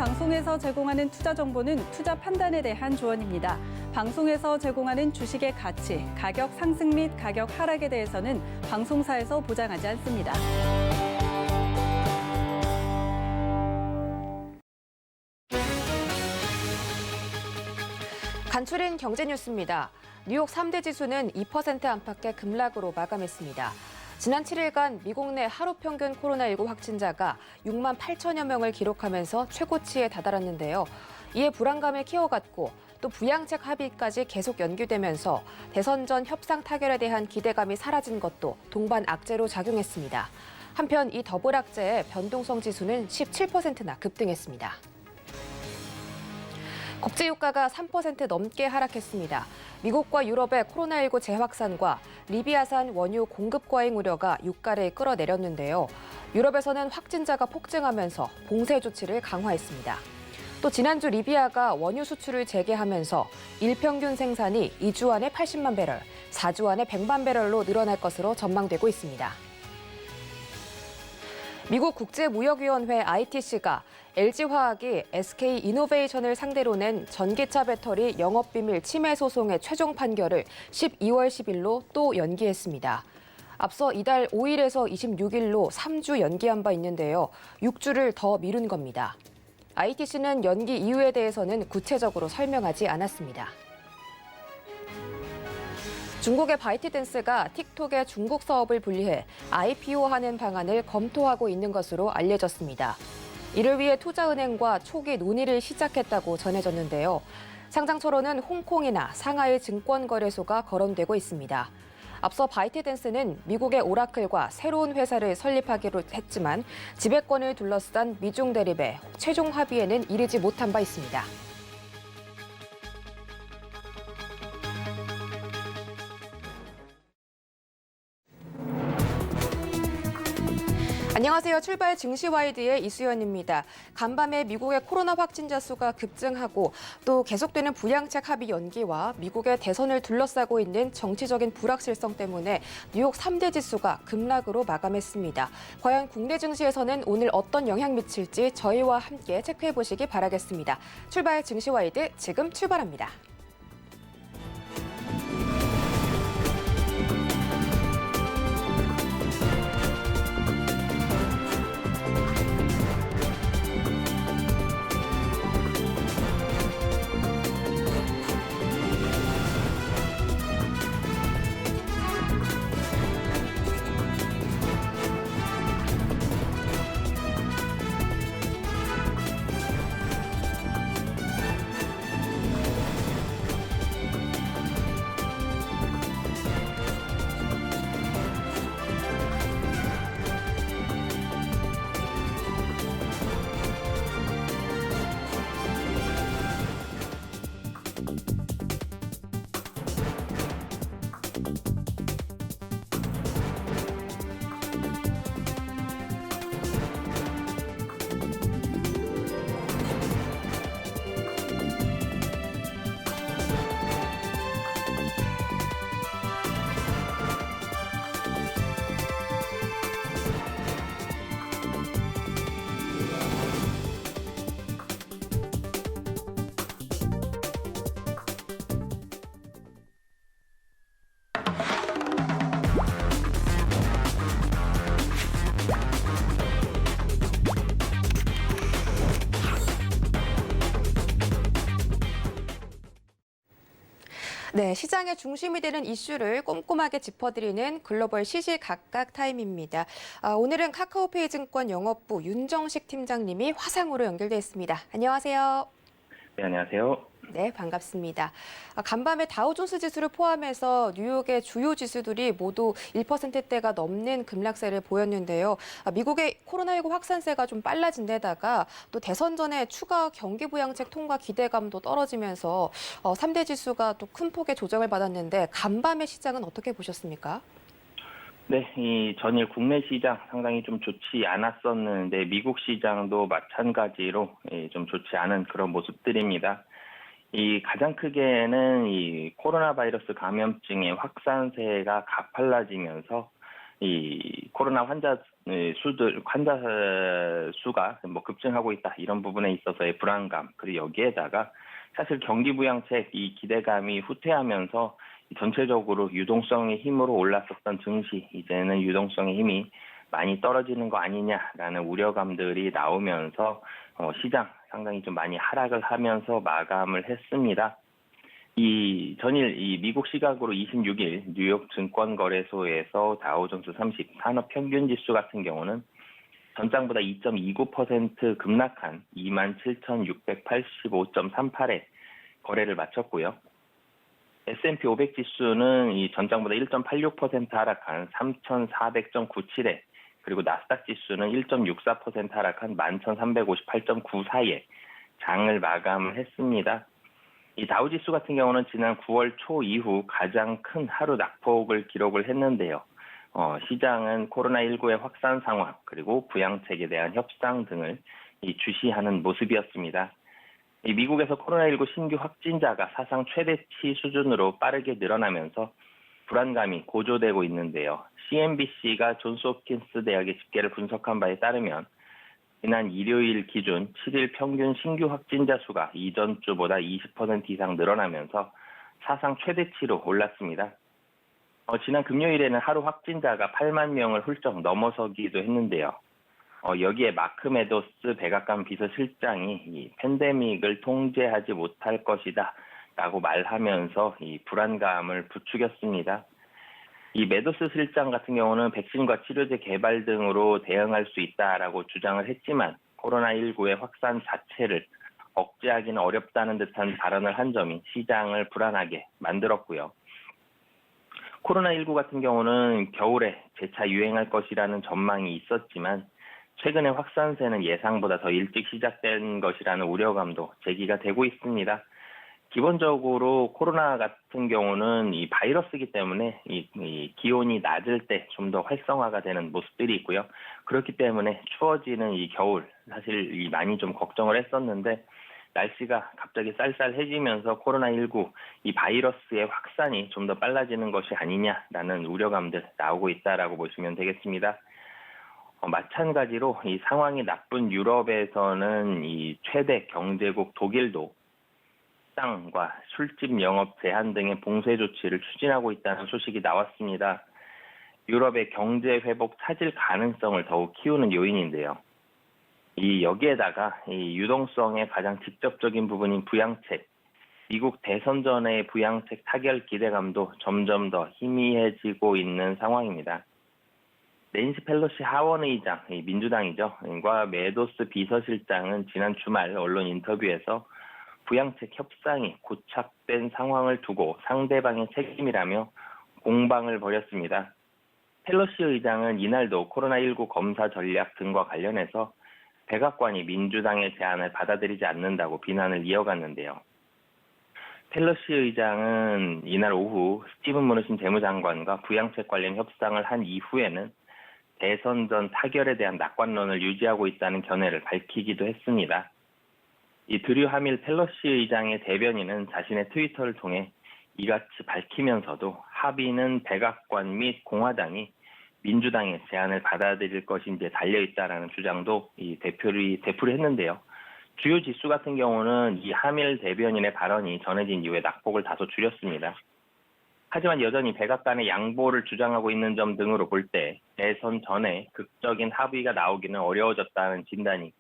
방송에서 제공하는 투자 정보는 투자 판단에 대한 조언입니다. 방송에서 제공하는 주식의 가치, 가격 상승 및 가격 하락에 대해서는 방송사에서 보장하지 않습니다. 간추린 경제 뉴스입니다. 뉴욕 3대 지수는 2% 안팎의 급락으로 마감했습니다. 지난 7일간 미국 내 하루 평균 코로나19 확진자가 6만 8천여 명을 기록하면서 최고치에 다다랐는데요. 이에 불안감을 키워갔고 또 부양책 합의까지 계속 연기되면서 대선 전 협상 타결에 대한 기대감이 사라진 것도 동반 악재로 작용했습니다. 한편 이 더블 악재의 변동성 지수는 17%나 급등했습니다. 국제유가가 3% 넘게 하락했습니다. 미국과 유럽의 코로나19 재확산과 리비아산 원유 공급 과잉 우려가 유가를 끌어내렸는데요. 유럽에서는 확진자가 폭증하면서 봉쇄 조치를 강화했습니다. 또 지난주 리비아가 원유 수출을 재개하면서 일평균 생산이 2주 안에 80만 배럴, 4주 안에 100만 배럴로 늘어날 것으로 전망되고 있습니다. 미국 국제무역위원회 ITC가 LG화학이 SK이노베이션을 상대로 낸 전기차 배터리 영업비밀 침해 소송의 최종 판결을 12월 10일로 또 연기했습니다. 앞서 이달 5일에서 26일로 3주 연기한 바 있는데요. 6주를 더 미룬 겁니다. ITC는 연기 이유에 대해서는 구체적으로 설명하지 않았습니다. 중국의 바이트댄스가 틱톡의 중국 사업을 분리해 IPO하는 방안을 검토하고 있는 것으로 알려졌습니다. 이를 위해 투자은행과 초기 논의를 시작했다고 전해졌는데요. 상장처로는 홍콩이나 상하이 증권거래소가 거론되고 있습니다. 앞서 바이트댄스는 미국의 오라클과 새로운 회사를 설립하기로 했지만 지배권을 둘러싼 미중 대립에 최종 합의에는 이르지 못한 바 있습니다. 안녕하세요. 출발 증시와이드의 이수연입니다. 간밤에 미국의 코로나 확진자 수가 급증하고 또 계속되는 부양책 합의 연기와 미국의 대선을 둘러싸고 있는 정치적인 불확실성 때문에 뉴욕 3대 지수가 급락으로 마감했습니다. 과연 국내 증시에서는 오늘 어떤 영향 미칠지 저희와 함께 체크해 보시기 바라겠습니다. 출발 증시와이드 지금 출발합니다. 네, 시장의 중심이 되는 이슈를 꼼꼼하게 짚어드리는 글로벌 시시각각 타임입니다. 오늘은 카카오페이 증권 영업부 윤정식 팀장님이 화상으로 연결돼 있습니다. 안녕하세요. 네, 안녕하세요. 네, 반갑습니다. 간밤에 다우존스 지수를 포함해서 뉴욕의 주요 지수들이 모두 1%대가 넘는 급락세를 보였는데요. 미국의 코로나19 확산세가 좀 빨라진 데다가 또 대선 전에 추가 경기 부양책 통과 기대감도 떨어지면서 3대 지수가 또 큰 폭의 조정을 받았는데 간밤의 시장은 어떻게 보셨습니까? 네, 이 전일 국내 시장 상당히 좀 좋지 않았었는데 미국 시장도 마찬가지로 좀 좋지 않은 그런 모습들입니다. 이 가장 크게는 이 코로나 바이러스 감염증의 확산세가 가팔라지면서 이 코로나 환자 수가 뭐 급증하고 있다 이런 부분에 있어서의 불안감, 그리고 여기에다가 사실 경기 부양책 이 기대감이 후퇴하면서 전체적으로 유동성의 힘으로 올랐었던 증시, 이제는 유동성의 힘이 많이 떨어지는 거 아니냐라는 우려감들이 나오면서 시장 상당히 좀 많이 하락을 하면서 마감을 했습니다. 이 전일 이 미국 시각으로 26일 뉴욕 증권거래소에서 다우존스 30 산업평균지수 같은 경우는 전장보다 2.29% 급락한 27,685.38에 거래를 마쳤고요. S&P 500 지수는 이 전장보다 1.86% 하락한 3,400.97에, 그리고 나스닥 지수는 1.64% 하락한 11,358.94에 장을 마감을 했습니다. 이 다우지수 같은 경우는 지난 9월 초 이후 가장 큰 하루 낙폭을 기록을 했는데요. 시장은 코로나19의 확산 상황, 그리고 부양책에 대한 협상 등을 주시하는 모습이었습니다. 미국에서 코로나19 신규 확진자가 사상 최대치 수준으로 빠르게 늘어나면서 불안감이 고조되고 있는데요. CNBC가 존스홉킨스 대학의 집계를 분석한 바에 따르면 지난 일요일 기준 7일 평균 신규 확진자 수가 이전 주보다 20% 이상 늘어나면서 사상 최대치로 올랐습니다. 지난 금요일에는 하루 확진자가 8만 명을 훌쩍 넘어서기도 했는데요. 여기에 마크 메도스 백악관 비서실장이 이 팬데믹을 통제하지 못할 것이다 라고 말하면서 이 불안감을 부추겼습니다. 이 메도스 실장 같은 경우는 백신과 치료제 개발 등으로 대응할 수 있다라고 주장을 했지만 코로나19의 확산 자체를 억제하기는 어렵다는 듯한 발언을 한 점이 시장을 불안하게 만들었고요. 코로나19 같은 경우는 겨울에 재차 유행할 것이라는 전망이 있었지만 최근의 확산세는 예상보다 더 일찍 시작된 것이라는 우려감도 제기가 되고 있습니다. 기본적으로 코로나 같은 경우는 이 바이러스이기 때문에 이 기온이 낮을 때 좀 더 활성화가 되는 모습들이 있고요. 그렇기 때문에 추워지는 이 겨울, 사실 많이 좀 걱정을 했었는데 날씨가 갑자기 쌀쌀해지면서 코로나19 이 바이러스의 확산이 좀 더 빨라지는 것이 아니냐라는 우려감들 나오고 있다라고 보시면 되겠습니다. 마찬가지로 이 상황이 나쁜 유럽에서는 이 최대 경제국 독일도 식당과 술집 영업 제한 등의 봉쇄 조치를 추진하고 있다는 소식이 나왔습니다. 유럽의 경제 회복 차질 가능성을 더욱 키우는 요인인데요. 여기에다가 이 유동성의 가장 직접적인 부분인 부양책, 미국 대선 전의 부양책 타결 기대감도 점점 더 희미해지고 있는 상황입니다. 낸시 펠로시 하원의장, 민주당이죠. 과 메도스 비서실장은 지난 주말 언론 인터뷰에서 부양책 협상이 고착된 상황을 두고 상대방의 책임이라며 공방을 벌였습니다. 펠로시 의장은 이날도 코로나19 검사 전략 등과 관련해서 백악관이 민주당의 제안을 받아들이지 않는다고 비난을 이어갔는데요. 펠로시 의장은 이날 오후 스티븐 무누신 재무장관과 부양책 관련 협상을 한 이후에는 대선 전 타결에 대한 낙관론을 유지하고 있다는 견해를 밝히기도 했습니다. 이 드류 하밀 펠로시 의장의 대변인은 자신의 트위터를 통해 이같이 밝히면서도 합의는 백악관 및 공화당이 민주당의 제안을 받아들일 것인지에 달려있다라는 주장도 대표를 했는데요. 주요 지수 같은 경우는 이 하밀 대변인의 발언이 전해진 이후에 낙폭을 다소 줄였습니다. 하지만 여전히 백악관의 양보를 주장하고 있는 점 등으로 볼 때 대선 전에 극적인 합의가 나오기는 어려워졌다는 진단이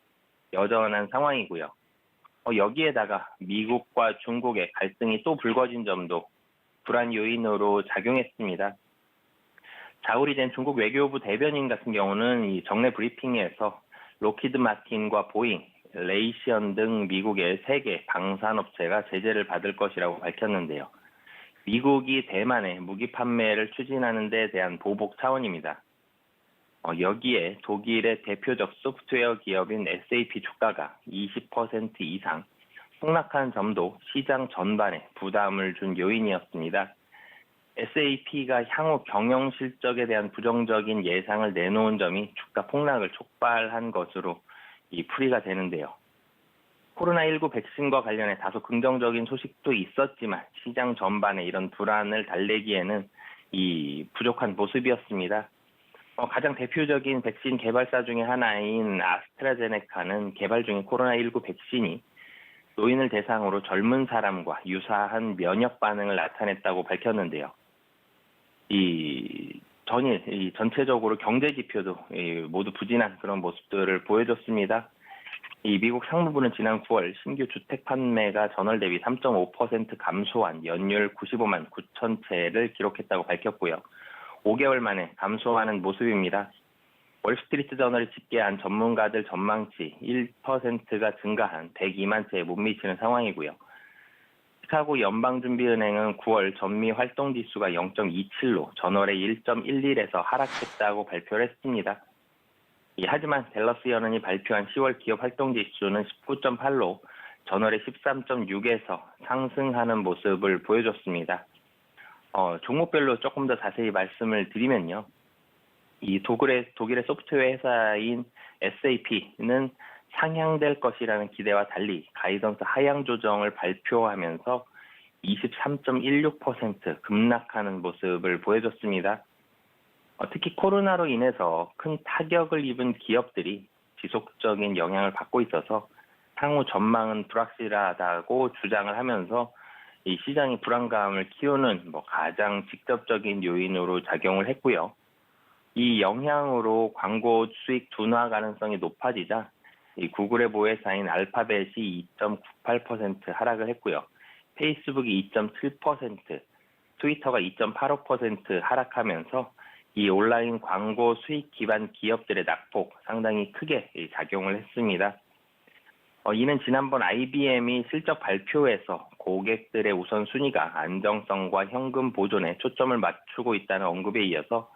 여전한 상황이고요. 여기에다가 미국과 중국의 갈등이 또 불거진 점도 불안 요인으로 작용했습니다. 자오리 젠 중국 외교부 대변인 같은 경우는 이 정례 브리핑에서 로키드 마틴과 보잉, 레이시언 등 미국의 3개 방산업체가 제재를 받을 것이라고 밝혔는데요. 미국이 대만에 무기 판매를 추진하는 데 대한 보복 차원입니다. 여기에 독일의 대표적 소프트웨어 기업인 SAP 주가가 20% 이상 폭락한 점도 시장 전반에 부담을 준 요인이었습니다. SAP가 향후 경영 실적에 대한 부정적인 예상을 내놓은 점이 주가 폭락을 촉발한 것으로 풀이가 되는데요. 코로나19 백신과 관련해 다소 긍정적인 소식도 있었지만 시장 전반에 이런 불안을 달래기에는 부족한 모습이었습니다. 가장 대표적인 백신 개발사 중에 하나인 아스트라제네카는 개발 중인 코로나19 백신이 노인을 대상으로 젊은 사람과 유사한 면역 반응을 나타냈다고 밝혔는데요. 전체적으로 경제 지표도 모두 부진한 그런 모습들을 보여줬습니다. 미국 상무부는 지난 9월 신규 주택 판매가 전월 대비 3.5% 감소한 연율 95만 9천 채를 기록했다고 밝혔고요. 5개월 만에 감소하는 모습입니다. 월스트리트 저널이 집계한 전문가들 전망치 1%가 증가한 102만 채에 못 미치는 상황이고요. 시카고 연방준비은행은 9월 전미 활동 지수가 0.27로 전월에 1.11에서 하락했다고 발표를 했습니다. 하지만 댈러스 연은이 발표한 10월 기업 활동 지수는 19.8로 전월에 13.6에서 상승하는 모습을 보여줬습니다. 종목별로 조금 더 자세히 말씀을 드리면요. 독일의 소프트웨어 회사인 SAP는 상향될 것이라는 기대와 달리 가이던스 하향 조정을 발표하면서 23.16% 급락하는 모습을 보여줬습니다. 특히 코로나로 인해서 큰 타격을 입은 기업들이 지속적인 영향을 받고 있어서 향후 전망은 불확실하다고 주장을 하면서 이 시장의 불안감을 키우는 가장 직접적인 요인으로 작용을 했고요. 이 영향으로 광고 수익 둔화 가능성이 높아지자 구글의 모회사인 알파벳이 2.98% 하락을 했고요. 페이스북이 2.7%, 트위터가 2.85% 하락하면서 이 온라인 광고 수익 기반 기업들의 낙폭 상당히 크게 작용을 했습니다. 이는 지난번 IBM이 실적 발표에서 고객들의 우선순위가 안정성과 현금 보존에 초점을 맞추고 있다는 언급에 이어서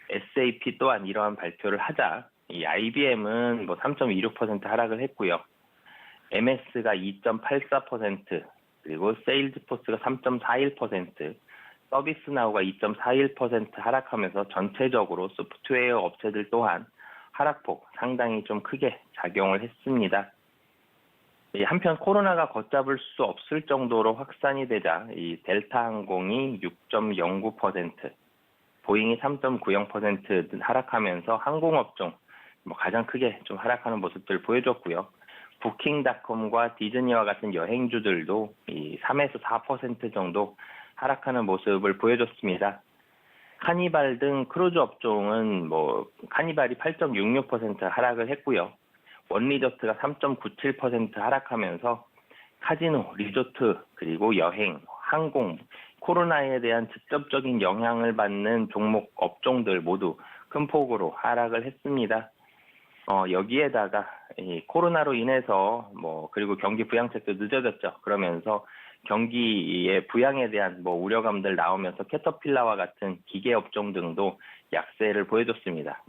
SAP 또한 이러한 발표를 하자 이 IBM은 3.26% 하락을 했고요. MS가 2.84%, 그리고 세일즈포스가 3.41%, 서비스나우가 2.41% 하락하면서 전체적으로 소프트웨어 업체들 또한 하락폭 상당히 좀 크게 작용을 했습니다. 한편 코로나가 걷잡을 수 없을 정도로 확산이 되자 이 델타 항공이 6.09%, 보잉이 3.90% 하락하면서 항공업종 가장 크게 좀 하락하는 모습들을 보여줬고요. 부킹닷컴과 디즈니와 같은 여행주들도 이 3에서 4% 정도 하락하는 모습을 보여줬습니다. 카니발 등 크루즈 업종은 카니발이 8.66% 하락을 했고요. 원리조트가 3.97% 하락하면서 카지노, 리조트, 그리고 여행, 항공, 코로나에 대한 직접적인 영향을 받는 종목 업종들 모두 큰 폭으로 하락을 했습니다. 여기에다가 이 코로나로 인해서 그리고 경기 부양책도 늦어졌죠. 그러면서 경기의 부양에 대한 우려감들 나오면서 캐터필라와 같은 기계 업종 등도 약세를 보여줬습니다.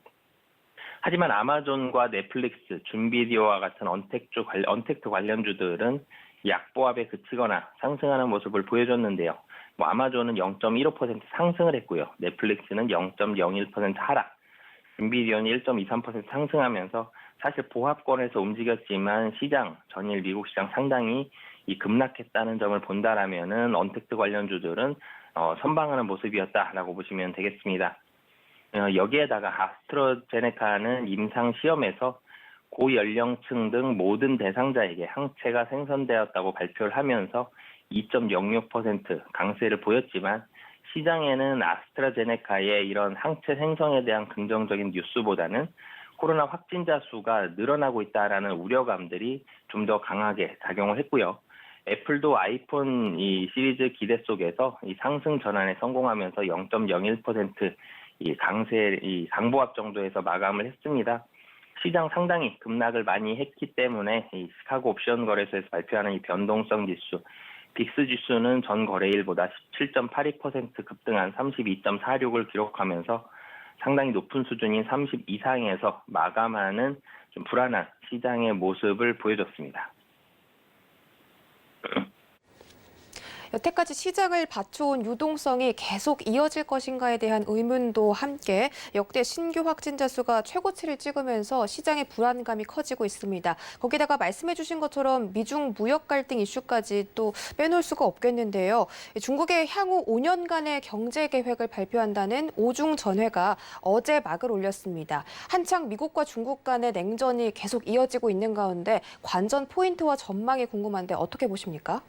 하지만 아마존과 넷플릭스, 줌비디오와 같은 언택트 관련주들은 약보합에 그치거나 상승하는 모습을 보여줬는데요. 아마존은 0.15% 상승을 했고요. 넷플릭스는 0.01% 하락, 줌비디오는 1.23% 상승하면서 사실 보합권에서 움직였지만 전일 미국 시장 상당히 급락했다는 점을 본다라면은 언택트 관련주들은 선방하는 모습이었다라고 보시면 되겠습니다. 여기에다가 아스트라제네카는 임상 시험에서 고연령층 등 모든 대상자에게 항체가 생성되었다고 발표를 하면서 2.06% 강세를 보였지만 시장에는 아스트라제네카의 이런 항체 생성에 대한 긍정적인 뉴스보다는 코로나 확진자 수가 늘어나고 있다라는 우려감들이 좀 더 강하게 작용을 했고요. 애플도 아이폰 시리즈 기대 속에서 상승 전환에 성공하면서 0.01% 강보합 정도에서 마감을 했습니다. 시장 상당히 급락을 많이 했기 때문에 시카고 옵션 거래소에서 발표하는 이 변동성 지수, 빅스 지수는 전 거래일보다 17.82% 급등한 32.46을 기록하면서 상당히 높은 수준인 30 이상에서 마감하는 좀 불안한 시장의 모습을 보여줬습니다. 여태까지 시장을 받쳐온 유동성이 계속 이어질 것인가에 대한 의문도 함께 역대 신규 확진자 수가 최고치를 찍으면서 시장의 불안감이 커지고 있습니다. 거기다가 말씀해 주신 것처럼 미중 무역 갈등 이슈까지 또 빼놓을 수가 없겠는데요. 중국의 향후 5년간의 경제 계획을 발표한다는 오중 전회가 어제 막을 올렸습니다. 한창 미국과 중국 간의 냉전이 계속 이어지고 있는 가운데 관전 포인트와 전망이 궁금한데 어떻게 보십니까?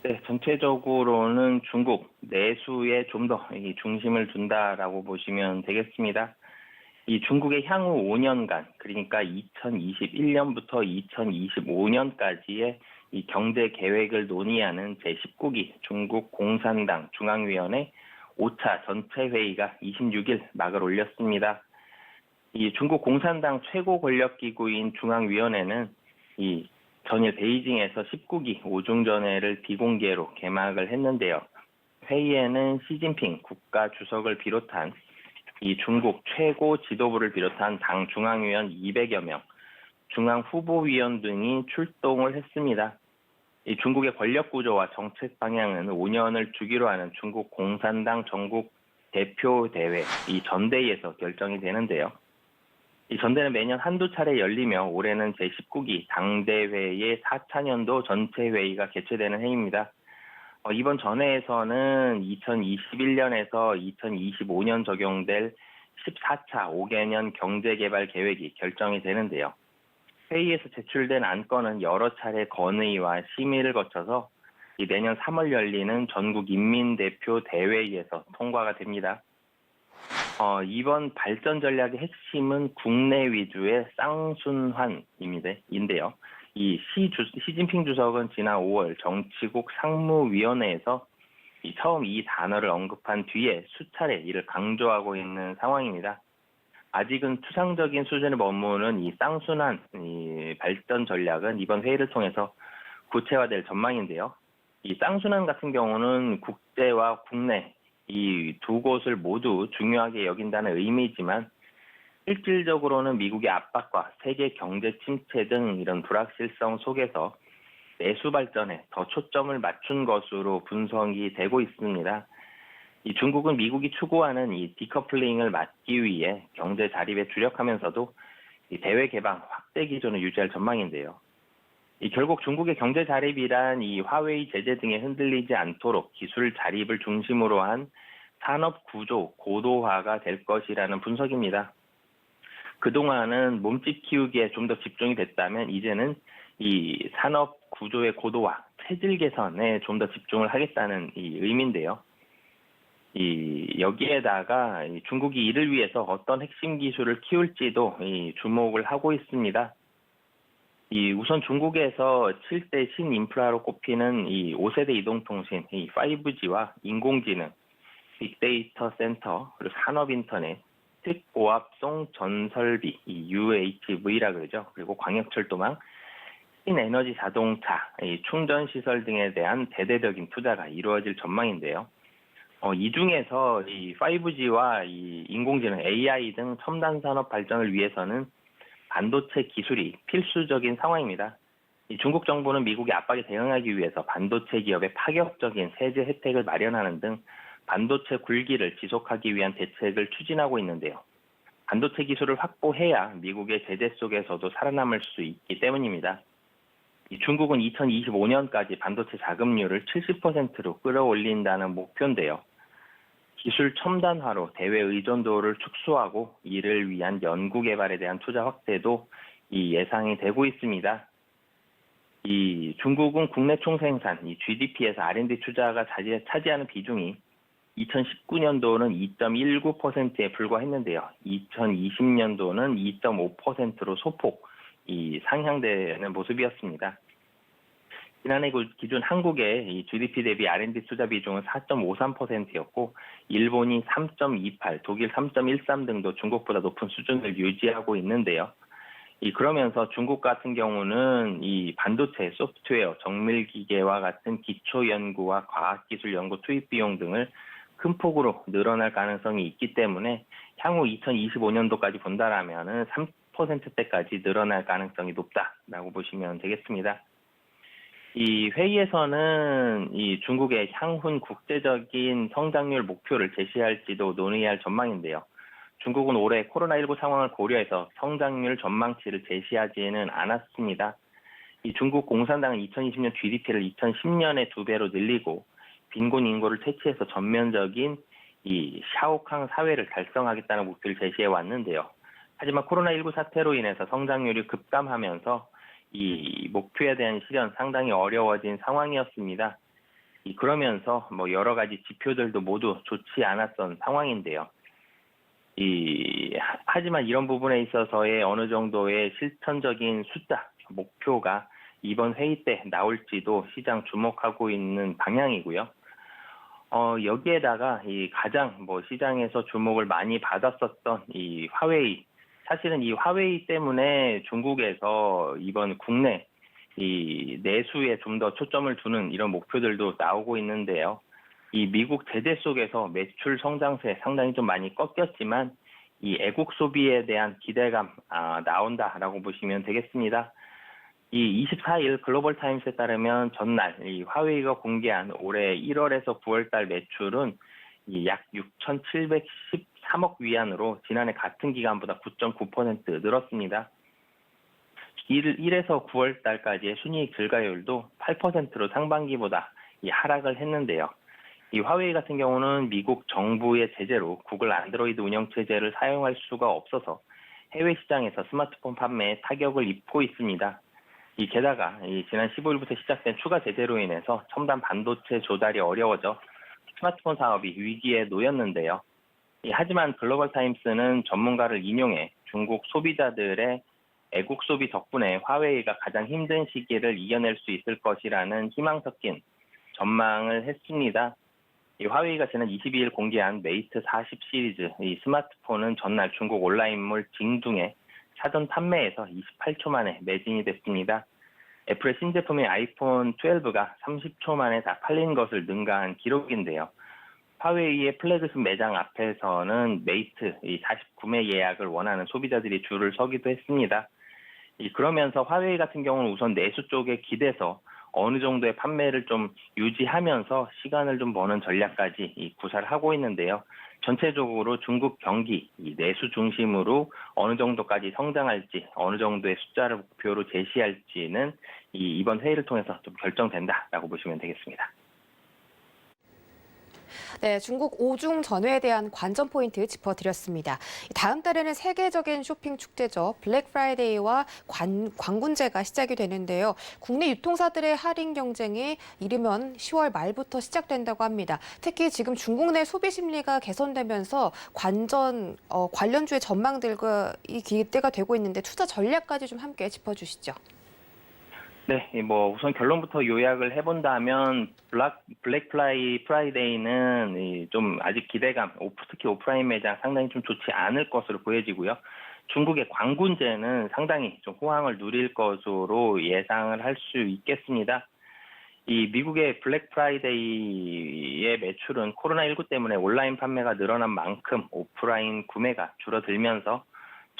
네, 전체적으로는 중국 내수에 좀 더 중심을 둔다라고 보시면 되겠습니다. 이 중국의 향후 5년간, 그러니까 2021년부터 2025년까지의 이 경제 계획을 논의하는 제19기 중국 공산당 중앙위원회 5차 전체 회의가 26일 막을 올렸습니다. 이 중국 공산당 최고 권력 기구인 중앙위원회는 이 전일 베이징에서 19기 오중전회를 비공개로 개막을 했는데요. 회의에는 시진핑 국가 주석을 비롯한 이 중국 최고 지도부를 비롯한 당 중앙위원 200여 명, 중앙 후보위원 등이 출동을 했습니다. 이 중국의 권력 구조와 정책 방향은 5년을 주기로 하는 중국 공산당 전국 대표 대회, 이 전대회에서 결정이 되는데요. 이 전대는 매년 한두 차례 열리며 올해는 제19기 당대회의 4차년도 전체 회의가 개최되는 해입니다. 이번 전회에서는 2021년에서 2025년 적용될 14차 5개년 경제개발 계획이 결정이 되는데요. 회의에서 제출된 안건은 여러 차례 건의와 심의를 거쳐서 내년 3월 열리는 전국 인민대표 대회에서 통과가 됩니다. 이번 발전 전략의 핵심은 국내 위주의 쌍순환인데요. 이 시진핑 주석은 지난 5월 정치국 상무위원회에서 처음 이 단어를 언급한 뒤에 수차례 이를 강조하고 있는 상황입니다. 아직은 추상적인 수준에 머무는 이 쌍순환 발전 전략은 이번 회의를 통해서 구체화될 전망인데요. 이 쌍순환 같은 경우는 국제와 국내 이 두 곳을 모두 중요하게 여긴다는 의미지만 실질적으로는 미국의 압박과 세계 경제 침체 등 이런 불확실성 속에서 내수 발전에 더 초점을 맞춘 것으로 분석이 되고 있습니다. 이 중국은 미국이 추구하는 이 디커플링을 막기 위해 경제 자립에 주력하면서도 이 대외 개방 확대 기조를 유지할 전망인데요. 결국 중국의 경제 자립이란 이 화웨이 제재 등에 흔들리지 않도록 기술 자립을 중심으로 한 산업 구조 고도화가 될 것이라는 분석입니다. 그동안은 몸집 키우기에 좀 더 집중이 됐다면 이제는 이 산업 구조의 고도화, 체질 개선에 좀 더 집중을 하겠다는 이 의미인데요. 여기에다가 중국이 이를 위해서 어떤 핵심 기술을 키울지도 주목을 하고 있습니다. 우선 중국에서 7대 신인프라로 꼽히는 이 5세대 이동통신, 이 5G와 인공지능, 빅데이터 센터, 그리고 산업인터넷, 특고압송 전설비, 이 UHV라 그러죠. 그리고 광역철도망, 신에너지 자동차, 충전시설 등에 대한 대대적인 투자가 이루어질 전망인데요. 이 중에서 이 5G와 이 인공지능, AI 등 첨단 산업 발전을 위해서는 반도체 기술이 필수적인 상황입니다. 중국 정부는 미국의 압박에 대응하기 위해서 반도체 기업에 파격적인 세제 혜택을 마련하는 등 반도체 굴기를 지속하기 위한 대책을 추진하고 있는데요. 반도체 기술을 확보해야 미국의 제재 속에서도 살아남을 수 있기 때문입니다. 중국은 2025년까지 반도체 자금률을 70%로 끌어올린다는 목표인데요. 기술 첨단화로 대외 의존도를 축소하고 이를 위한 연구개발에 대한 투자 확대도 예상이 되고 있습니다. 중국은 국내 총생산, GDP에서 R&D 투자가 차지하는 비중이 2019년도는 2.19%에 불과했는데요. 2020년도는 2.5%로 소폭 상향되는 모습이었습니다. 지난해 기준 한국의 GDP 대비 R&D 투자 비중은 4.53%였고 일본이 3.28, 독일 3.13 등도 중국보다 높은 수준을 유지하고 있는데요. 그러면서 중국 같은 경우는 이 반도체, 소프트웨어, 정밀기계와 같은 기초 연구와 과학기술 연구 투입 비용 등을 큰 폭으로 늘어날 가능성이 있기 때문에 향후 2025년도까지 본다라면은 3%대까지 늘어날 가능성이 높다라고 보시면 되겠습니다. 이 회의에서는 이 중국의 향후 국제적인 성장률 목표를 제시할지도 논의할 전망인데요. 중국은 올해 코로나19 상황을 고려해서 성장률 전망치를 제시하지는 않았습니다. 이 중국 공산당은 2020년 GDP를 2010년에 2배로 늘리고 빈곤 인구를 퇴치해서 전면적인 이 샤오캉 사회를 달성하겠다는 목표를 제시해 왔는데요. 하지만 코로나19 사태로 인해서 성장률이 급감하면서 이 목표에 대한 실현 상당히 어려워진 상황이었습니다. 그러면서 여러 가지 지표들도 모두 좋지 않았던 상황인데요. 하지만 이런 부분에 있어서의 어느 정도의 실천적인 숫자, 목표가 이번 회의 때 나올지도 시장 주목하고 있는 방향이고요. 여기에다가 가장 시장에서 주목을 많이 받았었던 이 화웨이, 사실은 이 화웨이 때문에 중국에서 이번 국내 이 내수에 좀 더 초점을 두는 이런 목표들도 나오고 있는데요. 이 미국 제재 속에서 매출 성장세 상당히 좀 많이 꺾였지만 이 애국 소비에 대한 기대감 나온다라고 보시면 되겠습니다. 이 24일 글로벌 타임스에 따르면 전날 이 화웨이가 공개한 올해 1월에서 9월 달 매출은 약 6,713억 위안으로 지난해 같은 기간보다 9.9% 늘었습니다. 1에서 9월 달까지의 순이익 증가율도 8%로 상반기보다 하락을 했는데요. 이 화웨이 같은 경우는 미국 정부의 제재로 구글 안드로이드 운영체제를 사용할 수가 없어서 해외 시장에서 스마트폰 판매에 타격을 입고 있습니다. 게다가 지난 15일부터 시작된 추가 제재로 인해서 첨단 반도체 조달이 어려워져 스마트폰 사업이 위기에 놓였는데요. 하지만 글로벌 타임스는 전문가를 인용해 중국 소비자들의 애국 소비 덕분에 화웨이가 가장 힘든 시기를 이겨낼 수 있을 것이라는 희망 섞인 전망을 했습니다. 화웨이가 지난 22일 공개한 메이트 40 시리즈 이 스마트폰은 전날 중국 온라인몰 징둥의 사전 판매에서 28초 만에 매진이 됐습니다. 애플의 신제품인 아이폰 12가 30초 만에 다 팔린 것을 능가한 기록인데요. 화웨이의 플래그십 매장 앞에서는 메이트 40 구매 예약을 원하는 소비자들이 줄을 서기도 했습니다. 그러면서 화웨이 같은 경우는 우선 내수 쪽에 기대서 어느 정도의 판매를 좀 유지하면서 시간을 좀 버는 전략까지 구사를 하고 있는데요. 전체적으로 중국 경기 내수 중심으로 어느 정도까지 성장할지, 어느 정도의 숫자를 목표로 제시할지는 이번 회의를 통해서 좀 결정된다라고 보시면 되겠습니다. 네, 중국 오중 전회에 대한 관전 포인트 짚어드렸습니다. 다음 달에는 세계적인 쇼핑 축제죠. 블랙 프라이데이와 광군제가 시작이 되는데요. 국내 유통사들의 할인 경쟁이 이르면 10월 말부터 시작된다고 합니다. 특히 지금 중국 내 소비 심리가 개선되면서 관련주의 전망들과 기대가 되고 있는데 투자 전략까지 좀 함께 짚어주시죠. 네, 우선 결론부터 요약을 해본다면 블랙 프라이데이는 좀 아직 기대감, 특히 오프라인 매장 상당히 좀 좋지 않을 것으로 보여지고요. 중국의 광군제는 상당히 좀 호황을 누릴 것으로 예상을 할 수 있겠습니다. 미국의 블랙 프라이데이의 매출은 코로나19 때문에 온라인 판매가 늘어난 만큼 오프라인 구매가 줄어들면서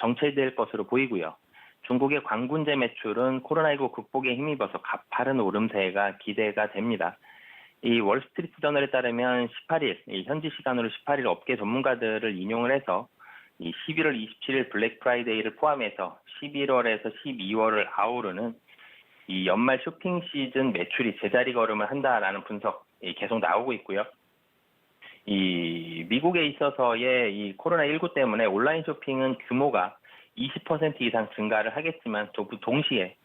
정체될 것으로 보이고요. 중국의 광군제 매출은 코로나19 극복에 힘입어서 가파른 오름세가 기대가 됩니다. 월스트리트 저널에 따르면 18일, 현지 시간으로 18일 업계 전문가들을 인용을 해서 11월 27일 블랙 프라이데이를 포함해서 11월에서 12월을 아우르는 연말 쇼핑 시즌 매출이 제자리 걸음을 한다라는 분석이 계속 나오고 있고요. 미국에 있어서의 코로나19 때문에 온라인 쇼핑은 규모가 20% 이상 증가를 하겠지만 동시에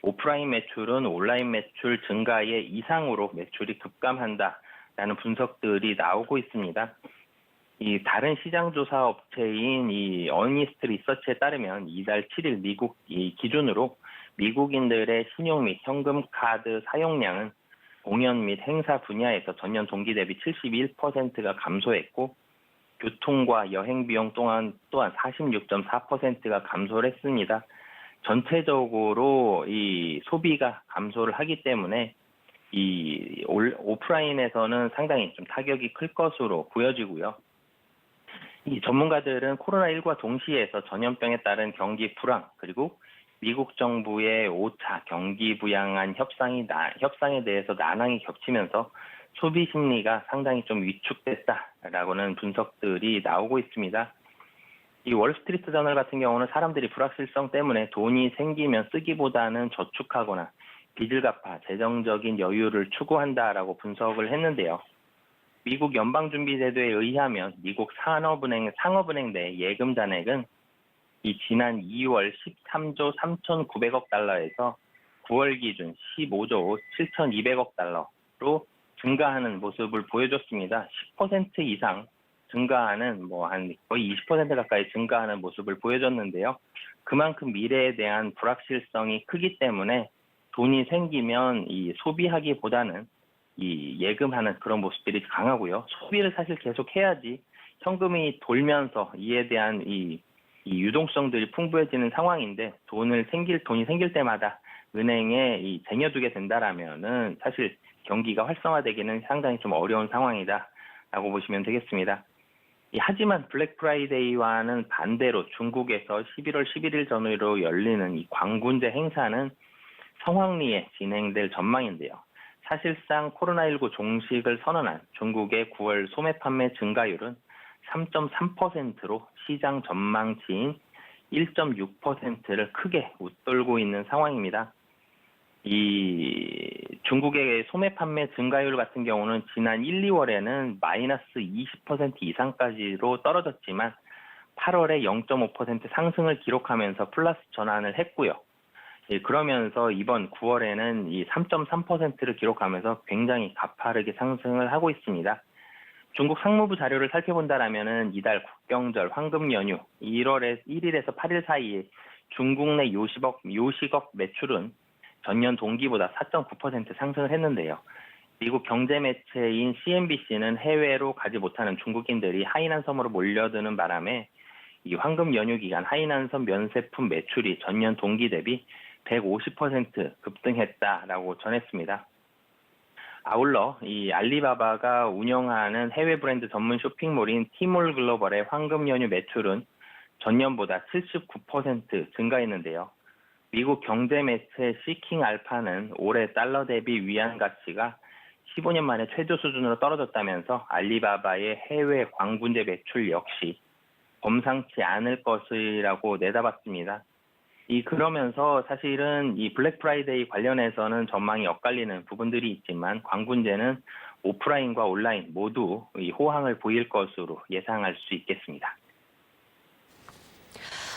오프라인 매출은 온라인 매출 증가의 이상으로 매출이 급감한다라는 분석들이 나오고 있습니다. 다른 시장 조사 업체인 어니스트 리서치에 따르면 이달 7일 미국 기준으로 미국인들의 신용 및 현금 카드 사용량은 공연 및 행사 분야에서 전년 동기 대비 71%가 감소했고 교통과 여행 비용 또한 46.4%가 감소를 했습니다. 전체적으로 소비가 감소를 하기 때문에 오프라인에서는 상당히 좀 타격이 클 것으로 보여지고요. 전문가들은 코로나19와 동시에서 전염병에 따른 경기 불황 그리고 미국 정부의 5차 경기 부양안 협상에 대해서 난항이 겹치면서 소비 심리가 상당히 좀 위축됐다라고는 분석들이 나오고 있습니다. 이 월스트리트 저널 같은 경우는 사람들이 불확실성 때문에 돈이 생기면 쓰기보다는 저축하거나 빚을 갚아 재정적인 여유를 추구한다라고 분석을 했는데요. 미국 연방준비제도에 의하면 미국 상업은행 내 예금 잔액은 이 지난 2월 13조 3,900억 달러에서 9월 기준 15조 7,200억 달러로 증가하는 모습을 보여줬습니다. 10% 이상 증가하는 한 거의 20% 가까이 증가하는 모습을 보여줬는데요. 그만큼 미래에 대한 불확실성이 크기 때문에 돈이 생기면 이 소비하기보다는 이 예금하는 그런 모습들이 강하고요. 소비를 사실 계속 해야지 현금이 돌면서 이에 대한 이 유동성들이 풍부해지는 상황인데 돈이 생길 때마다 은행에 쟁여두게 된다라면은 사실 경기가 활성화되기는 상당히 좀 어려운 상황이다라고 보시면 되겠습니다. 하지만 블랙 프라이데이와는 반대로 중국에서 11월 11일 전후로 열리는 이 광군제 행사는 성황리에 진행될 전망인데요. 사실상 코로나19 종식을 선언한 중국의 9월 소매 판매 증가율은 3.3%로 시장 전망치인 1.6%를 크게 웃돌고 있는 상황입니다. 이 중국의 소매 판매 증가율 같은 경우는 지난 1, 2월에는 마이너스 20% 이상까지로 떨어졌지만 8월에 0.5% 상승을 기록하면서 플러스 전환을 했고요. 그러면서 이번 9월에는 이 3.3%를 기록하면서 굉장히 가파르게 상승을 하고 있습니다. 중국 상무부 자료를 살펴본다라면은 이달 국경절 황금 연휴 1일에서 8일 사이에 중국 내 요식업 매출은 전년 동기보다 4.9% 상승을 했는데요. 미국 경제 매체인 CNBC는 해외로 가지 못하는 중국인들이 하이난 섬으로 몰려드는 바람에 이 황금 연휴 기간 하이난 섬 면세품 매출이 전년 동기 대비 150% 급등했다라고 전했습니다. 아울러 이 알리바바가 운영하는 해외 브랜드 전문 쇼핑몰인 티몰 글로벌의 황금 연휴 매출은 전년보다 79% 증가했는데요. 미국 경제 매체 시킹 알파는 올해 달러 대비 위안 가치가 15년 만에 최저 수준으로 떨어졌다면서 알리바바의 해외 광군제 매출 역시 범상치 않을 것이라고 내다봤습니다. 그러면서 사실은 이 블랙 프라이데이 관련해서는 전망이 엇갈리는 부분들이 있지만 광군제는 오프라인과 온라인 모두 이 호황을 보일 것으로 예상할 수 있겠습니다.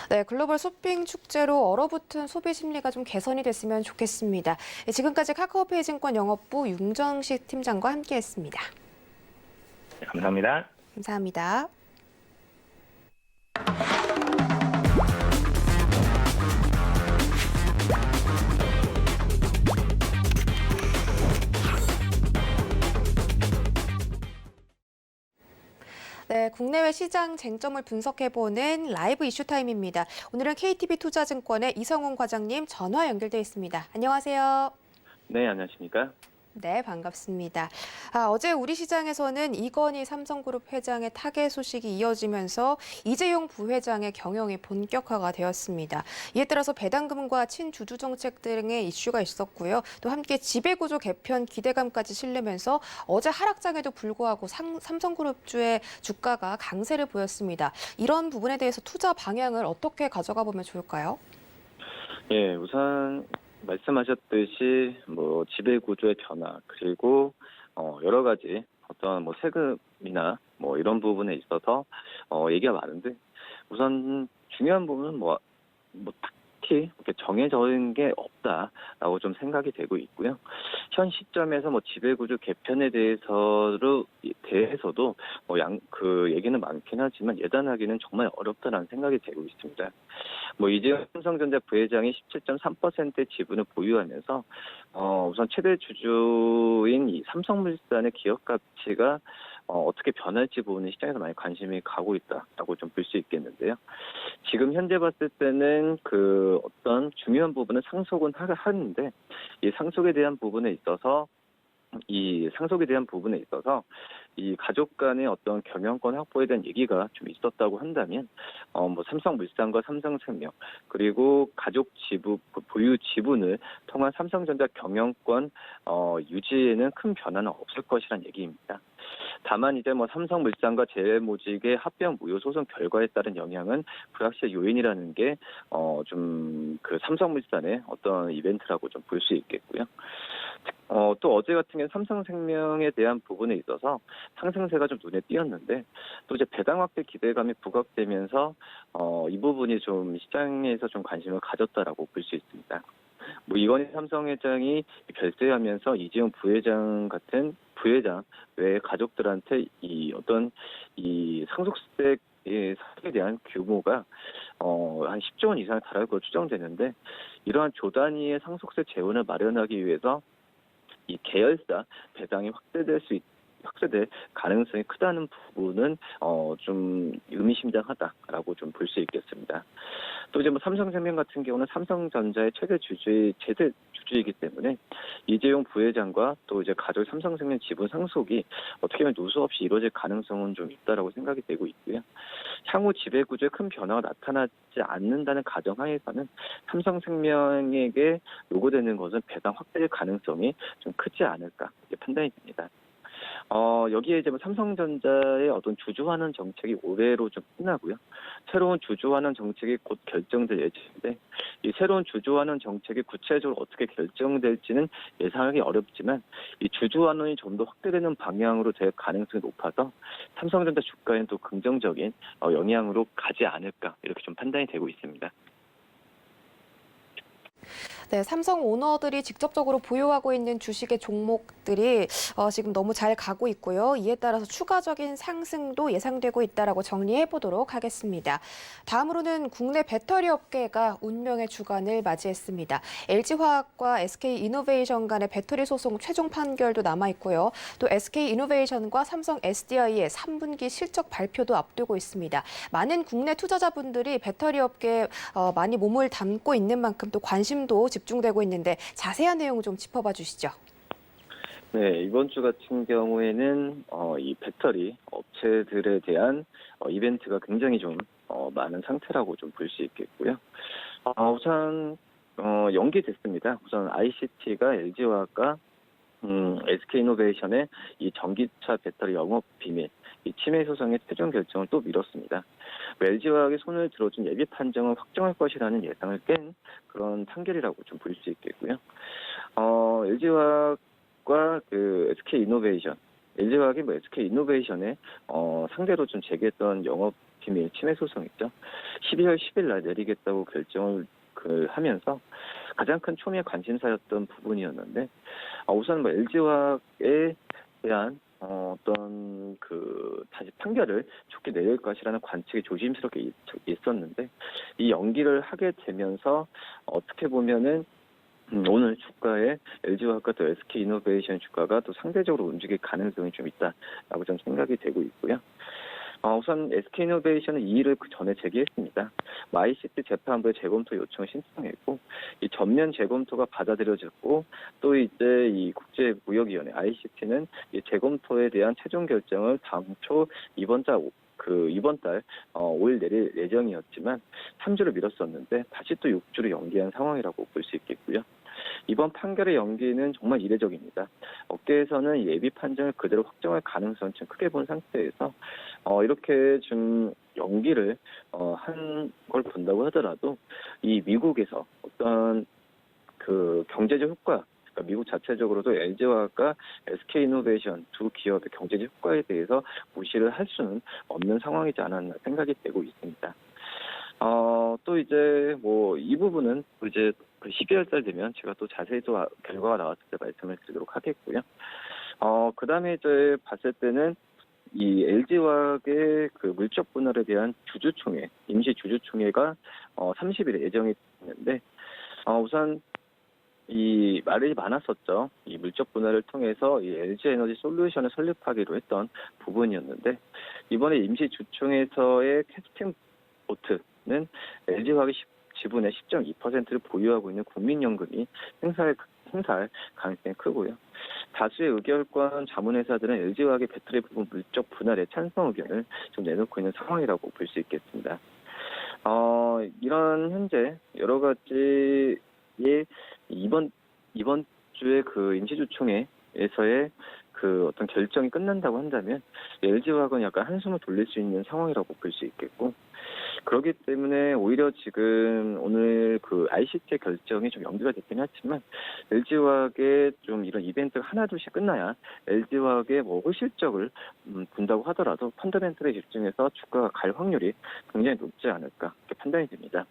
네, 글로벌 쇼핑 축제로 얼어붙은 소비 심리가 좀 개선이 됐으면 좋겠습니다. 지금까지 카카오페이 증권 영업부 윤정식 팀장과 함께했습니다. 네, 감사합니다. 감사합니다. 네, 국내외 시장 쟁점을 분석해보는 라이브 이슈 타임입니다. 오늘은 KTB 투자증권의 이성훈 과장님 전화 연결돼 있습니다. 안녕하세요. 네, 안녕하십니까? 네, 반갑습니다. 어제 우리 시장에서는 이건희 삼성그룹 회장의 타계 소식이 이어지면서 이재용 부회장의 경영이 본격화가 되었습니다. 이에 따라서 배당금과 친주주 정책 등의 이슈가 있었고요. 또 함께 지배구조 개편 기대감까지 실리면서 어제 하락장에도 불구하고 삼성그룹주의 주가가 강세를 보였습니다. 이런 부분에 대해서 투자 방향을 어떻게 가져가 보면 좋을까요? 예, 우선 말씀하셨듯이 지배 구조의 변화 그리고 여러 가지 어떤 세금이나 이런 부분에 있어서 얘기가 많은데 우선 중요한 부분은 딱히 이렇게 정해진 게 없다라고 좀 생각이 되고 있고요. 현 시점에서 지배 구조 개편에 대해서도 그 얘기는 많긴 하지만 예단하기는 정말 어렵다라는 생각이 되고 있습니다. 이재용 삼성전자 부회장이 17.3%의 지분을 보유하면서 우선 최대 주주인 이 삼성물산의 기업 가치가 어떻게 변할지 부분은 시장에서 많이 관심이 가고 있다라고 좀 볼 수 있겠는데요. 지금 현재 봤을 때는 그 어떤 중요한 부분은 상속은 하는데 이 상속에 대한 부분에 있어서 이 가족 간의 어떤 경영권 확보에 대한 얘기가 좀 있었다고 한다면, 뭐 삼성물산과 삼성생명, 그리고 가족 지분, 보유 지분을 통한 삼성전자 경영권 유지에는 큰 변화는 없을 것이란 얘기입니다. 다만 이제 뭐 삼성물산과 제일모직의 합병 무효 소송 결과에 따른 영향은 불확실 요인이라는 게 좀 그 삼성물산의 어떤 이벤트라고 좀 볼 수 있겠고요. 또 어제 같은 경우는 삼성생명에 대한 부분에 있어서 상승세가 좀 눈에 띄었는데, 또 이제 배당 확대 기대감이 부각되면서 이 부분이 좀 시장에서 좀 관심을 가졌다라고 볼 수 있습니다. 뭐 이건희 삼성 회장이 별세하면서 이재용 부회장 같은 부회장 외 가족들한테 이 어떤 이 상속세 사에 대한 규모가 한 10조 원 이상에 달할 것으로 추정되는데, 이러한 조 단위의 상속세 재원을 마련하기 위해서 이 계열사 배당이 확대될 가능성이 크다는 부분은 좀 의미심장하다라고 좀 볼 수 있겠습니다. 또 이제 뭐 삼성생명 같은 경우는 삼성전자의 최대 주주이기 때문에 이재용 부회장과 또 이제 가족 삼성생명 지분 상속이 어떻게 보면 누수 없이 이루어질 가능성은 좀 있다라고 생각이 되고 있고요. 향후 지배 구조에 큰 변화가 나타나지 않는다는 가정하에서는 삼성생명에게 요구되는 것은 배당 확대의 가능성이 좀 크지 않을까 이렇게 판단이 됩니다. 여기에 이제 뭐 삼성전자의 어떤 주주환원 정책이 올해로 좀 끝나고요. 새로운 주주환원 정책이 곧 결정될 예정인데, 이 새로운 주주환원 정책이 구체적으로 어떻게 결정될지는 예상하기 어렵지만, 이 주주환원이 좀 더 확대되는 방향으로 될 가능성이 높아서 삼성전자 주가에는 또 긍정적인 영향으로 가지 않을까 이렇게 좀 판단이 되고 있습니다. 네, 삼성 오너들이 직접적으로 보유하고 있는 주식의 종목들이 지금 너무 잘 가고 있고요. 이에 따라서 추가적인 상승도 예상되고 있다라고 정리해 보도록 하겠습니다. 다음으로는 국내 배터리 업계가 운명의 주간을 맞이했습니다. LG화학과 SK이노베이션 간의 배터리 소송 최종 판결도 남아 있고요. 또 SK이노베이션과 삼성 SDI의 3분기 실적 발표도 앞두고 있습니다. 많은 국내 투자자분들이 배터리 업계에 많이 몸을 담고 있는 만큼 또 관심도 집중되고 있는데, 자세한 내용 좀 짚어봐 주시죠. 네, 이번 주 같은 경우에는 이 배터리 업체들에 대한 이벤트가 굉장히 좀 많은 상태라고 좀 볼 수 있겠고요. 우선 연기됐습니다. 우선 ICT가 LG화학과 SK이노베이션의 이 전기차 배터리 영업 비밀, 이 침해 소송의 최종 결정을 또 미뤘습니다. LG화학의 손을 들어준 예비 판정을 확정할 것이라는 예상을 깬 그런 판결이라고 좀 볼 수 있겠고요. LG화학과 그 SK이노베이션, LG화학이 뭐 SK이노베이션에 상대로 좀 제기했던 영업 비밀 침해 소송 있죠. 12월 10일 날 내리겠다고 결정을 하면서 가장 큰 초미의 관심사였던 부분이었는데, 우선 뭐 LG화학에 대한 어떤 다시 판결을 좋게 내릴 것이라는 관측이 조심스럽게 있었는데, 이 연기를 하게 되면서 어떻게 보면은 오늘 주가에 LG화학과 또 SK이노베이션 주가가 또 상대적으로 움직일 가능성이 좀 있다라고 좀 생각이 되고 있고요. 우선 SK이노베이션은 이의를 그 전에 제기했습니다. ICT 재판부에 재검토 요청을 신청했고, 이 전면 재검토가 받아들여졌고, 또 이제 이 국제무역위원회 ICT는 이 재검토에 대한 최종 결정을 다음 초 이번 달 5일 내릴 예정이었지만 3주를 미뤘었는데 다시 또 6주를 연기한 상황이라고 볼 수 있겠고요. 이번 판결의 연기는 정말 이례적입니다. 업계에서는 이 예비 판정을 그대로 확정할 가능성을 좀 크게 본 상태에서 이렇게 좀 연기를 한 걸 본다고 하더라도, 이 미국에서 어떤 그 경제적 효과, 그러니까 미국 자체적으로도 LG화학과 SK이노베이션 두 기업의 경제적 효과에 대해서 무시를 할 수는 없는 상황이지 않았나 생각이 되고 있습니다. 또 이제 뭐 이 부분은 이제 12월 달 되면 제가 또 자세히 또 결과가 나왔을 때 말씀을 드리도록 하겠고요. 그다음에 이제 봤을 때는 이 LG화학의 그 물적 분할에 대한 주주총회, 임시 주주총회가 30일에 예정이 있는데, 우선 이 말이 많았었죠. 이 물적 분할을 통해서 이 LG에너지 솔루션을 설립하기로 했던 부분이었는데, 이번에 임시 주총에서의 캐스팅 보트는 LG화학의 지분의 10.2%를 보유하고 있는 국민연금이 행사할 행사할 가능성이 크고요. 다수의 의결권 자문회사들은 LG화학의 배터리 부분 물적 분할에 찬성 의견을 좀 내놓고 있는 상황이라고 볼 수 있겠습니다. 이런 현재 여러 가지의 이번 주에 그 임시주총회에서의 그 어떤 결정이 끝난다고 한다면 LG화학은 약간 한숨을 돌릴 수 있는 상황이라고 볼 수 있겠고, 그렇기 때문에 오히려 지금 오늘 그 ICT 결정이 좀 연기가 됐긴 하지만 LG화학의 좀 이런 이벤트가 하나둘씩 끝나야 LG화학의 뭐 실적을 본다고 하더라도 펀더멘털에 집중해서 주가가 갈 확률이 굉장히 높지 않을까 이렇게 판단이 됩니다.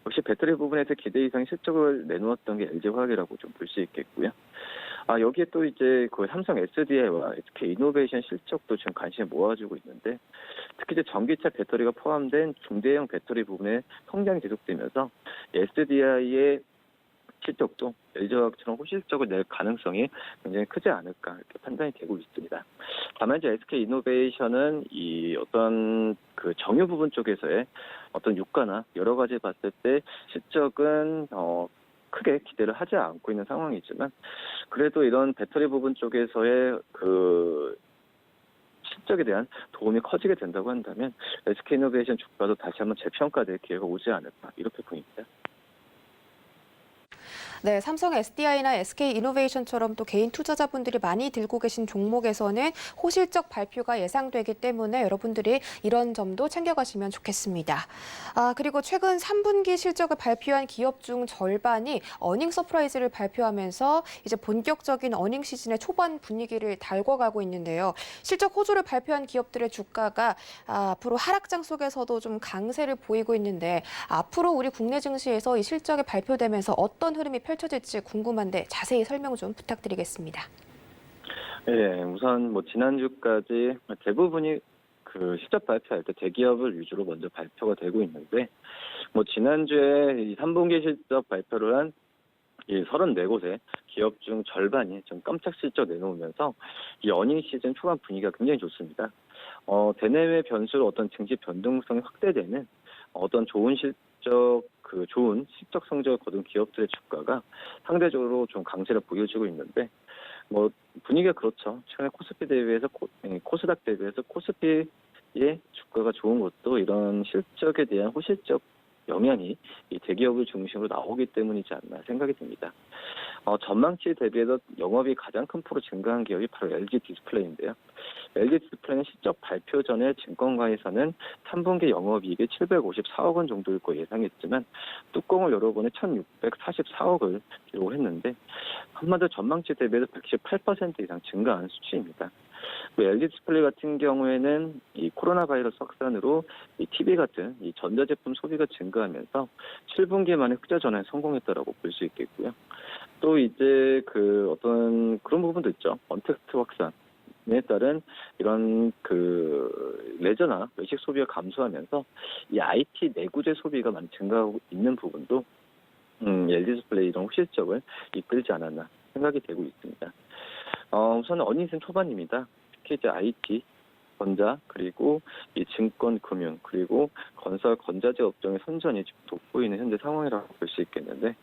역시 배터리 부분에서 기대 이상의 실적을 내놓았던 게 LG화학이라고 좀 볼 수 있겠고요. 여기에 또 이제 그 삼성 SDI와 SK 이노베이션 실적도 지금 관심을 모아주고 있는데, 특히 이제 전기차 배터리가 포함된 중대형 배터리 부분의 성장이 계속되면서 SDI의 실적도 LG화학처럼 호실적을 낼 가능성이 굉장히 크지 않을까 이렇게 판단이 되고 있습니다. 다만 이제 SK 이노베이션은 이 어떤 그 정유 부분 쪽에서의 어떤 유가나 여러 가지 봤을 때 실적은 크게 기대를 하지 않고 있는 상황이지만, 그래도 이런 배터리 부분 쪽에서의 그 실적에 대한 도움이 커지게 된다고 한다면 SK이노베이션 주가도 다시 한번 재평가될 기회가 오지 않을까 이렇게 보입니다. 네, 삼성 SDI나 SK이노베이션처럼 또 개인 투자자분들이 많이 들고 계신 종목에서는 호실적 발표가 예상되기 때문에 여러분들이 이런 점도 챙겨가시면 좋겠습니다. 그리고 최근 3분기 실적을 발표한 기업 중 절반이 어닝 서프라이즈를 발표하면서 이제 본격적인 어닝 시즌의 초반 분위기를 달궈가고 있는데요. 실적 호조를 발표한 기업들의 주가가 앞으로 하락장 속에서도 좀 강세를 보이고 있는데, 앞으로 우리 국내 증시에서 이 실적이 발표되면서 어떤 흐름이 펼쳐질지 궁금한데 자세히 설명 좀 부탁드리겠습니다. 네, 우선 뭐 지난주까지 대부분이 그 실적 발표할 때 대기업을 위주로 먼저 발표가 되고 있는데, 뭐 지난주에 이 3분기 실적 발표를 한 이 34곳의 기업 중 절반이 좀 깜짝 실적 내놓으면서 이 어닝 시즌 초반 분위기가 굉장히 좋습니다. 대내외 변수로 어떤 증시 변동성이 확대되는 어떤 좋은 실적 성적을 거둔 기업들의 주가가 상대적으로 좀 강세를 보여주고 있는데, 뭐 분위기가 그렇죠. 최근에 코스피 대비해서 코스닥 대비해서 코스피의 주가가 좋은 것도 이런 실적에 대한 호실적 영향이 이 대기업을 중심으로 나오기 때문이지 않나 생각이 듭니다. 전망치 대비해서 영업이 가장 큰 폭으로 증가한 기업이 바로 LG 디스플레이인데요. LG 디스플레이는 실적 발표 전에 증권가에서는 3분기 영업이익이 754억 원 정도일 거 예상했지만 뚜껑을 열어보니 1,644억을 기록을 했는데, 한마디로 전망치 대비해서 118% 이상 증가한 수치입니다. LG 디스플레이 같은 경우에는 이 코로나 바이러스 확산으로 이 TV 같은 이 전자제품 소비가 증가하면서 7분기 만에 흑자 전환에 성공했다라고 볼 수 있겠고요. 또 이제 그 어떤 그런 부분도 있죠. 언택트 확산에 따른 이런 그 레저나 외식 소비가 감소하면서 이 IT 내구재 소비가 많이 증가하고 있는 부분도 LG 디스플레이 이런 호실적을 이끌지 않았나 생각이 되고 있습니다. 우선 어닝 시즌 초반입니다. 특히 이제 IT, 전자, 그리고 이 증권, 금융, 그리고 건설, 건자재 업종의 선전이 지금 돋보이는 현재 상황이라고 볼 수 있겠는데,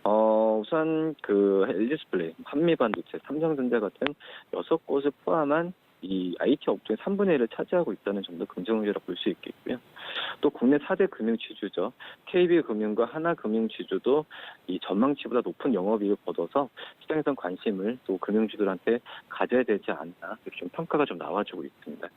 우선 그 LG 디스플레이, 한미반도체, 삼성전자 같은 6곳을 포함한 이 IT 업종의 3분의 1을 차지하고 있다는 점도 긍정적이라고 볼 수 있겠고요. 또 국내 4대 금융지주죠. KB금융과 하나금융지주도 이 전망치보다 높은 영업이익을 거둬서 시장에선 관심을 또 금융주들한테 가져야 되지 않나 이렇게 좀 평가가 좀 나와주고 있습니다.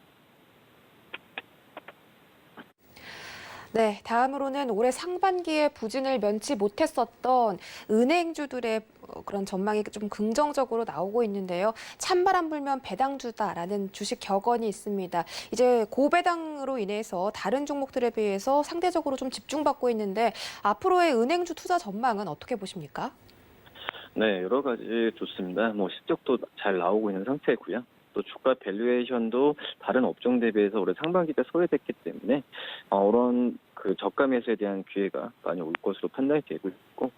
네, 다음으로는 올해 상반기에 부진을 면치 못했었던 은행주들의 그런 전망이 좀 긍정적으로 나오고 있는데요. 찬바람 불면 배당주다라는 주식 격언이 있습니다. 이제 고배당으로 인해서 다른 종목들에 비해서 상대적으로 좀 집중받고 있는데, 앞으로의 은행주 투자 전망은 어떻게 보십니까? 네, 여러 가지 좋습니다. 뭐 실적도 잘 나오고 있는 상태고요. 또 주가 밸류에이션도 다른 업종 대비해서 올해 상반기 때 소외됐기 때문에 이런 그 저가 매수에 대한 기회가 많이 올 것으로 판단이 되고 있고,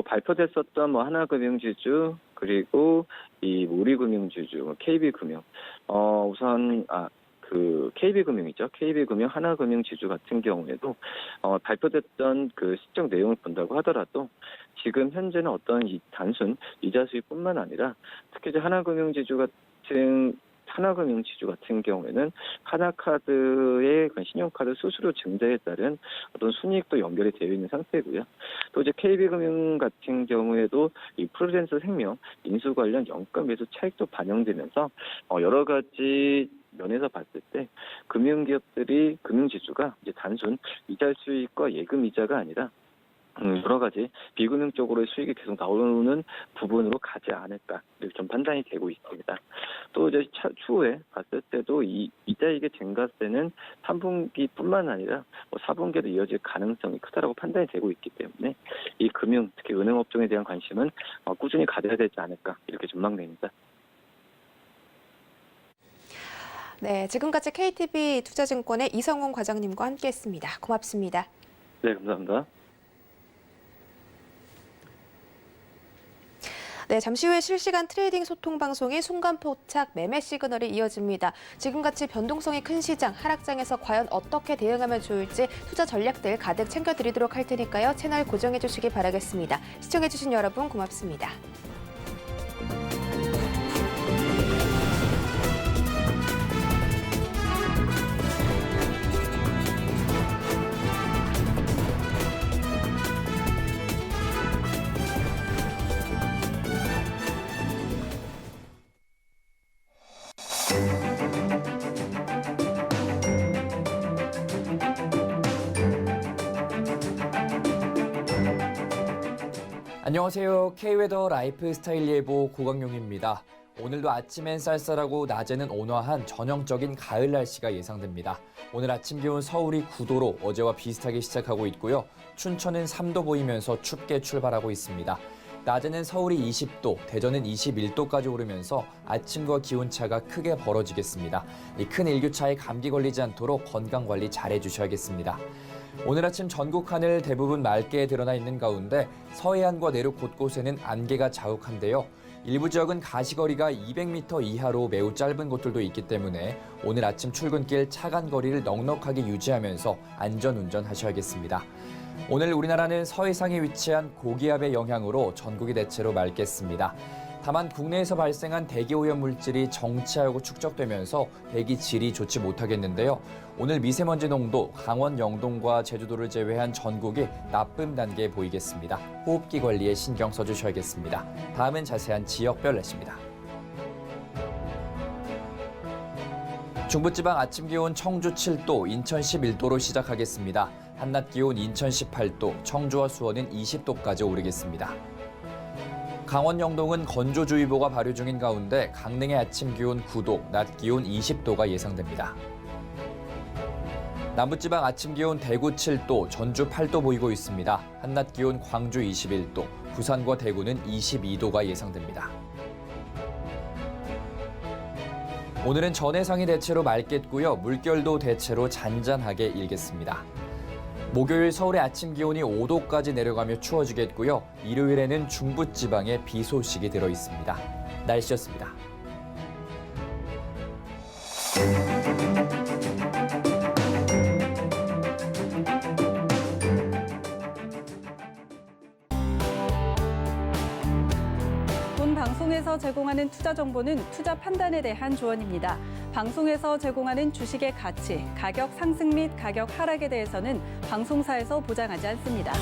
발표됐었던 뭐 하나금융지주, 그리고 이 우리금융지주, KB금융, 우선 그 KB금융이죠. KB금융, 하나금융 지주 같은 경우에도 발표됐던 그 실적 내용을 본다고 하더라도 지금 현재는 어떤 이 단순 이자 수익뿐만 아니라 특히 이제 하나금융 지주 같은 경우에는 하나카드의 그 신용카드 수수료 증대에 따른 어떤 순이익도 연결이 되어 있는 상태고요. 또 이제 KB금융 같은 경우에도 이 프루덴스 생명 인수 관련 연가 매수 차익도 반영되면서 여러 가지 면에서 봤을 때 금융지주가 이제 단순 이자 수익과 예금 이자가 아니라 여러 가지 비금융 쪽으로의 수익이 계속 나오는 부분으로 가지 않을까 이렇게 좀 판단이 되고 있습니다. 또 이제 추후에 봤을 때도 이 이자익의 증가세는 3분기뿐만 아니라 4분기에도 이어질 가능성이 크다라고 판단이 되고 있기 때문에 이 금융, 특히 은행업종에 대한 관심은 꾸준히 가져야 되지 않을까 이렇게 전망됩니다. 네, 지금까지 KTB 투자증권의 이성훈 과장님과 함께했습니다. 고맙습니다. 네, 감사합니다. 네, 잠시 후에 실시간 트레이딩 소통 방송이 순간 포착 매매 시그널이 이어집니다. 지금같이 변동성이 큰 시장, 하락장에서 과연 어떻게 대응하면 좋을지 투자 전략들 가득 챙겨드리도록 할 테니까요. 채널 고정해 주시기 바라겠습니다. 시청해 주신 여러분 고맙습니다. 안녕하세요. K웨더 라이프스타일 예보 고강용입니다. 오늘도 아침엔 쌀쌀하고 낮에는 온화한 전형적인 가을 날씨가 예상됩니다. 오늘 아침 기온 서울이 9도로 어제와 비슷하게 시작하고 있고요. 춘천은 3도 보이면서 춥게 출발하고 있습니다. 낮에는 서울이 20도, 대전은 21도까지 오르면서 아침과 기온차가 크게 벌어지겠습니다. 이 큰 일교차에 감기 걸리지 않도록 건강관리 잘 해주셔야겠습니다. 오늘 아침 전국 하늘 대부분 맑게 드러나 있는 가운데 서해안과 내륙 곳곳에는 안개가 자욱한데요. 일부 지역은 가시거리가 200m 이하로 매우 짧은 곳들도 있기 때문에 오늘 아침 출근길 차간 거리를 넉넉하게 유지하면서 안전운전 하셔야겠습니다. 오늘 우리나라는 서해상에 위치한 고기압의 영향으로 전국이 대체로 맑겠습니다. 다만 국내에서 발생한 대기오염 물질이 정체하고 축적되면서 대기 질이 좋지 못하겠는데요. 오늘 미세먼지 농도 강원 영동과 제주도를 제외한 전국이 나쁨 단계에 보이겠습니다. 호흡기 관리에 신경 써주셔야겠습니다. 다음은 자세한 지역별 날씨입니다. 중부지방 아침 기온 청주 7도, 인천 11도로 시작하겠습니다. 한낮 기온 인천 18도, 청주와 수원은 20도까지 오르겠습니다. 강원 영동은 건조주의보가 발효 중인 가운데 강릉의 아침 기온 9도, 낮 기온 20도가 예상됩니다. 남부지방 아침 기온 대구 7도, 전주 8도 보이고 있습니다. 한낮 기온 광주 21도, 부산과 대구는 22도가 예상됩니다. 오늘은 전해상이 대체로 맑겠고요. 물결도 대체로 잔잔하게 일겠습니다. 목요일 서울의 아침 기온이 5도까지 내려가며 추워지겠고요. 일요일에는 중부지방에 비 소식이 들어 있습니다. 날씨였습니다. 본 방송에서 제공하는 투자 정보는 투자 판단에 대한 조언입니다. 방송에서 제공하는 주식의 가치, 가격 상승 및 가격 하락에 대해서는 방송사에서 보장하지 않습니다.